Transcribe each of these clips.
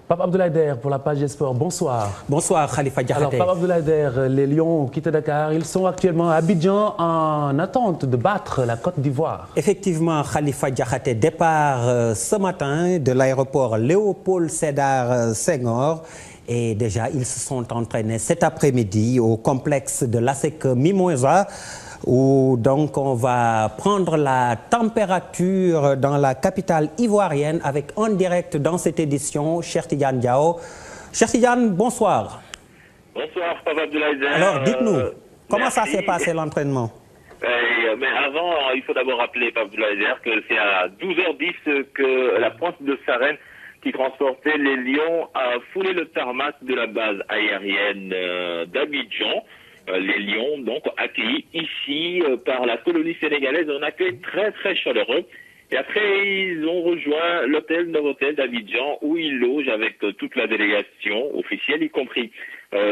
Pape Abdoulaye Der pour la page des sports, bonsoir. Bonsoir Khalifa Diakhaté. Alors Pape Abdoulaye Der, les Lions quittent Dakar, ils sont actuellement à Abidjan en attente de battre la Côte d'Ivoire. Effectivement Khalifa Diakhaté, départ ce matin de l'aéroport Léopold Sédar Senghor. Et déjà, ils se sont entraînés cet après-midi au complexe de l'ASEC Mimosa, où donc on va prendre la température dans la capitale ivoirienne avec en direct dans cette édition, Cheikh Tidiane Diao. Cheikh Tidiane, bonsoir. Bonsoir, Pape Abdoulaye Der. Alors, dites-nous, comment ça merci. s'est passé l'entraînement? Mais avant, il faut d'abord rappeler, Pape Abdoulaye Der, que c'est à 12h10 que la pointe de Sarène qui transportait les Lions a foulé le tarmac de la base aérienne d'Abidjan. Les Lions, donc, accueillis ici par la colonie sénégalaise, un accueil très, très chaleureux. Et après, ils ont rejoint l'hôtel Novotel d'Abidjan, où ils logent avec toute la délégation officielle, y compris.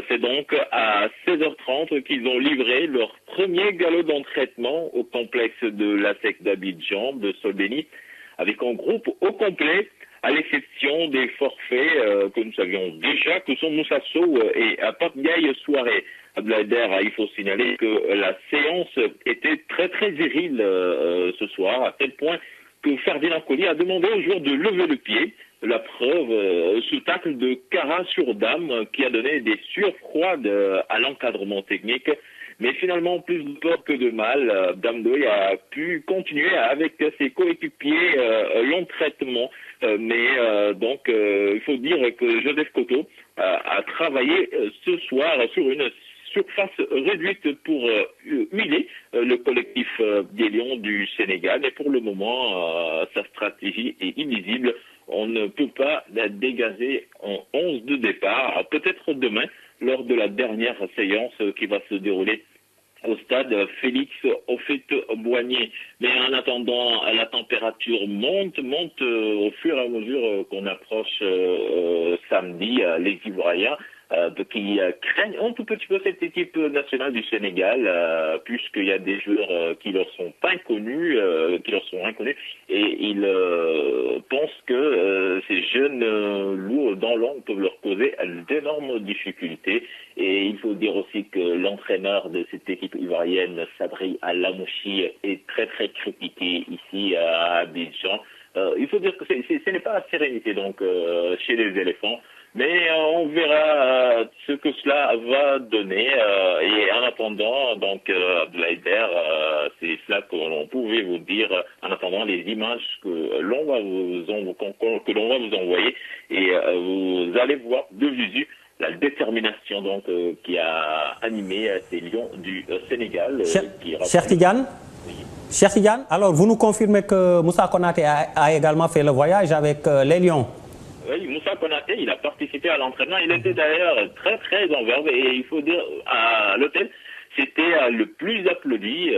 C'est donc à 16h30 qu'ils ont livré leur premier galop d'entraînement au complexe de l'ASEC d'Abidjan, de Solbeni, avec un groupe au complet, à l'exception des forfaits que nous savions déjà, que sont Moussa Sow et Pape Ndiaye Souaré. Abdoulaye Der, il faut signaler que la séance était très très virile ce soir, à tel point que Ferdinand Coly a demandé aux joueurs de lever le pied. La preuve, ce tacle de Kara sur Dame qui a donné des surfroids à l'encadrement technique. Mais finalement, plus de peur que de mal, Dame Doye a pu continuer avec ses coéquipiers l'entraînement. Donc, il faut dire que Joseph Koto a travaillé ce soir sur une surface réduite pour huiler le collectif des Lions du Sénégal. Mais pour le moment, sa stratégie est illisible. On ne peut pas la dégager en 11 de départ. Peut-être demain, lors de la dernière séance qui va se dérouler au stade Félix Houphouët-Boigny. Mais en attendant, la température monte au fur et à mesure qu'on approche samedi, les Ivoiriens qui craignent un tout petit peu cette équipe nationale du Sénégal, puisqu'il y a des joueurs qui leur sont inconnus, et ils pensent que ces jeunes lourds dans l'ombre peuvent leur causer d'énormes difficultés. Et il faut dire aussi que l'entraîneur de cette équipe ivoirienne, Sabri Alamouchi, est très très critiqué ici à Abidjan. Il faut dire que ce n'est pas la sérénité donc chez les éléphants. Mais on verra ce que cela va donner. Et en attendant, donc, Abdoulaye Der, c'est cela que l'on pouvait vous dire en attendant les images que l'on va vous envoyer. Et vous allez voir de visu la détermination donc qui a animé ces Lions du Sénégal. Cheikh Tidiane, Cheikh Tidiane, alors vous nous confirmez que Moussa Konaté a également fait le voyage avec les Lions? Oui, Moussa Konaté, il a participé à l'entraînement. Il était d'ailleurs très, très en verve. Et il faut dire, à l'hôtel, c'était le plus applaudi.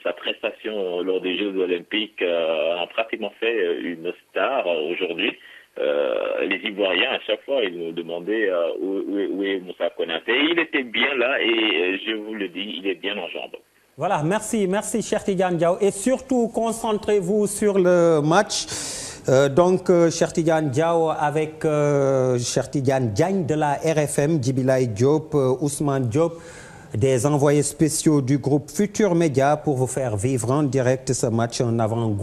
Sa prestation lors des Jeux Olympiques a pratiquement fait une star aujourd'hui. Les Ivoiriens, à chaque fois, ils nous demandaient où est Moussa Konaté. Il était bien là et je vous le dis, il est bien en jambes. Voilà, merci Cheikh Tidiane Diao. Et surtout, concentrez-vous sur le match. Cheikh Tidiane Diao avec Cheikh Tidiane Diagne de la RFM, Djibilaye Diop, Ousmane Diop, des envoyés spéciaux du groupe Futur Média pour vous faire vivre en direct ce match en avant-goût.